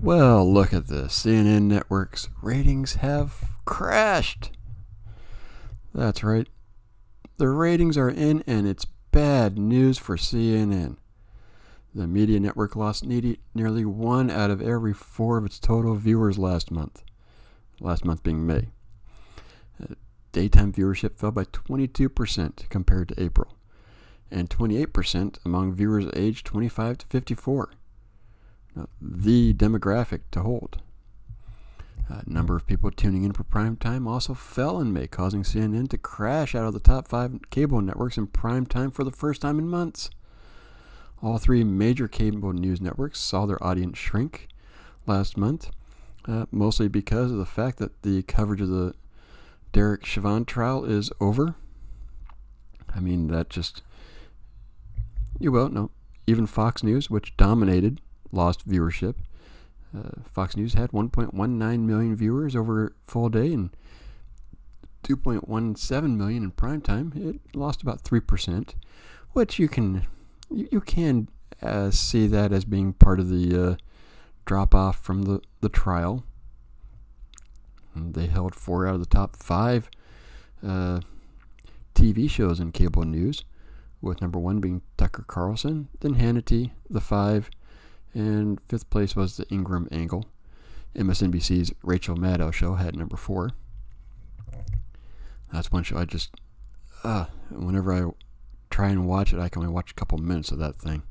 Well, look at this. CNN Network's ratings have crashed. That's right. The ratings are in, and it's bad news for CNN. The media network lost nearly 1 out of every 4 of its total viewers last month being May. Daytime viewership fell by 22% compared to April, and 28% among viewers aged 25 to 54. Now, the demographic to hold. Number of people tuning in for prime time also fell in May, causing CNN to crash out of the top 5 cable networks in prime time for the first time in months. All 3 major cable news networks saw their audience shrink last month, mostly because of the fact that the coverage of the Derek Chauvin trial is over. I mean, that just... even Fox News, which dominated, lost viewership. Fox News had 1.19 million viewers over a full day and 2.17 million in prime time. It lost about 3%, which you can see that as being part of the drop-off from the trial. And they held 4 out of the top 5 TV shows in cable news, with number 1 being Tucker Carlson, then Hannity, The 5, and 5th place was the Ingram Angle. MSNBC's Rachel Maddow show had number 4. That's one show I just... whenever I try and watch it, I can only watch a couple minutes of that thing.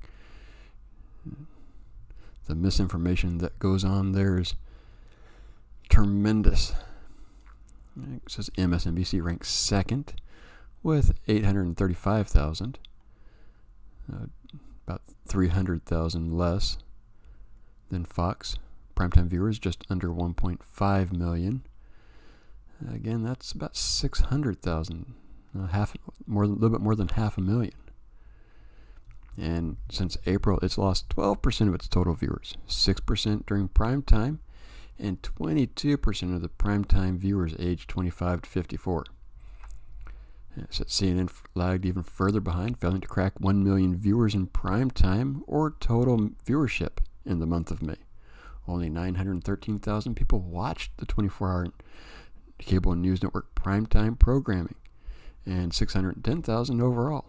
The misinformation that goes on there is tremendous. It says MSNBC ranks 2nd with 835,000. About 300,000 less than Fox. Primetime viewers just under 1.5 million. Again, that's about 600,000, a little bit more than 500,000. And since April, it's lost 12% of its total viewers, 6% during prime time, and 22% of the primetime viewers aged 25 to 54. So CNN lagged even further behind, failing to crack 1 million viewers in prime time or total viewership in the month of May. Only 913,000 people watched the 24-hour cable news network primetime programming, and 610,000 overall.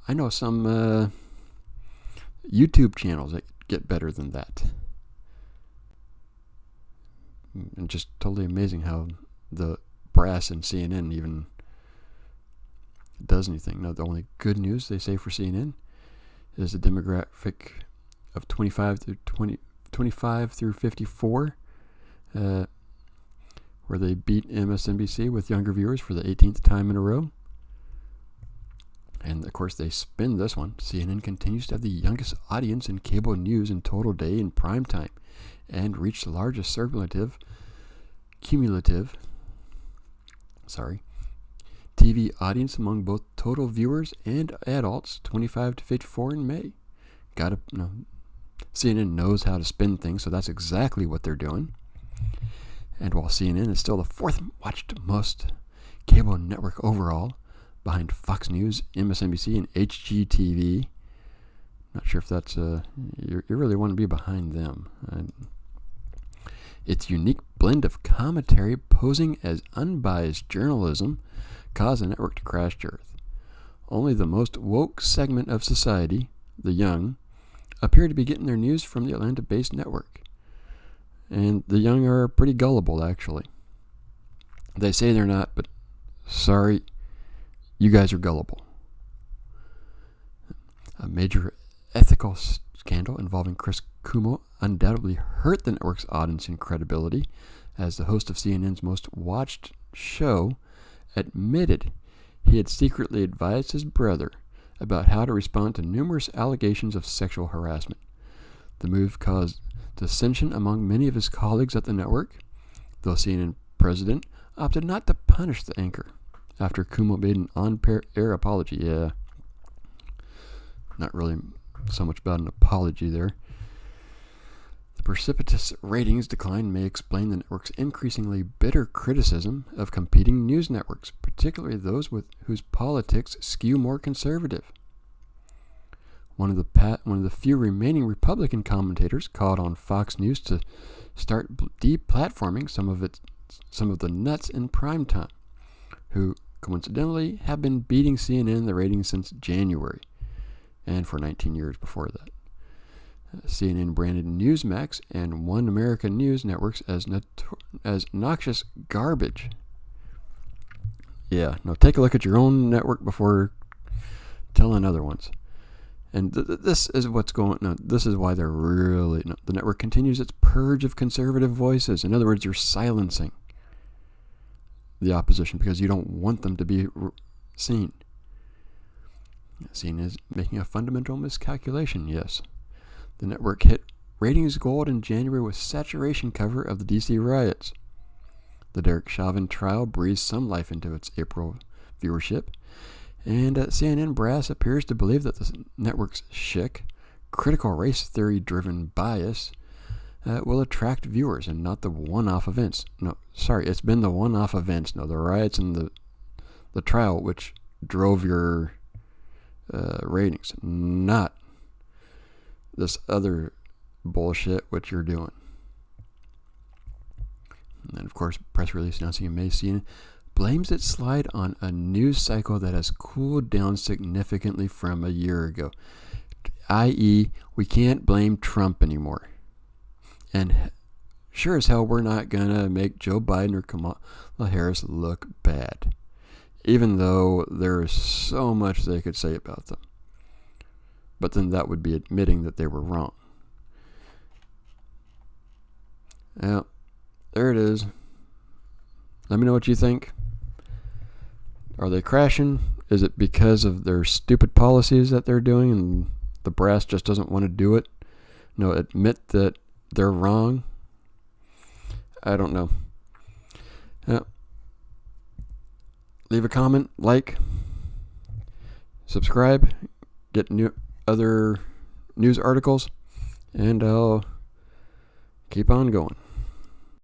I know some YouTube channels that get better than that. And just totally amazing how the brass in CNN even does anything. No, the only good news they say for CNN is the demographic of 25 through 54, where they beat MSNBC with younger viewers for the 18th time in a row. And of course, they spin this one. CNN continues to have the youngest audience in cable news in total day in prime time, and reached the largest cumulative TV audience among both total viewers and adults 25 to 54 in May. CNN knows how to spin things, so that's exactly what they're doing. And while CNN is still the 4th watched most cable network overall, behind Fox News, MSNBC, and HGTV, not sure if that's you really want to be behind them. Its unique blend of commentary posing as unbiased journalism caused the network to crash to earth. Only the most woke segment of society, the young, appear to be getting their news from the Atlanta-based network. And the young are pretty gullible, actually. They say they're not, but sorry, you guys are gullible. A major ethical scandal involving Chris Cuomo undoubtedly hurt the network's audience and credibility, as the host of CNN's most watched show admitted he had secretly advised his brother about how to respond to numerous allegations of sexual harassment. The move caused dissension among many of his colleagues at the network, though CNN president opted not to punish the anchor after Cuomo made an on-air apology. Yeah, not really so much about an apology there. The precipitous ratings decline may explain the network's increasingly bitter criticism of competing news networks, particularly those whose politics skew more conservative. one of the few remaining Republican commentators called on Fox News to start deplatforming some of the nuts in primetime, who coincidentally have been beating CNN in the ratings since January, and for 19 years before that. CNN branded Newsmax and One American News networks as noxious garbage. Yeah, no, take a look at your own network before telling other ones. And this is what's going on. This is why they're really... the network continues its purge of conservative voices. In other words, you're silencing the opposition because you don't want them to be seen. Seen as making a fundamental miscalculation, yes. The network hit ratings gold in January with saturation cover of the D.C. riots. The Derek Chauvin trial breathed some life into its April viewership, and CNN brass appears to believe that the network's chic, critical race theory-driven bias will attract viewers and not the one-off events. No, sorry, it's been the one-off events. No, the riots and the trial which drove your ratings, not this other bullshit which you're doing. And then, of course, press release announcing in May, CNN blames its slide on a news cycle that has cooled down significantly from a year ago, i.e., we can't blame Trump anymore. And sure as hell, we're not going to make Joe Biden or Kamala Harris look bad, even though there is so much they could say about them. But then that would be admitting that they were wrong. Well, there it is. Let me know what you think. Are they crashing? Is it because of their stupid policies that they're doing and the brass just doesn't want to do it? No, admit that they're wrong? I don't know. Leave a comment, like, subscribe, get other news articles, and I'll keep on going.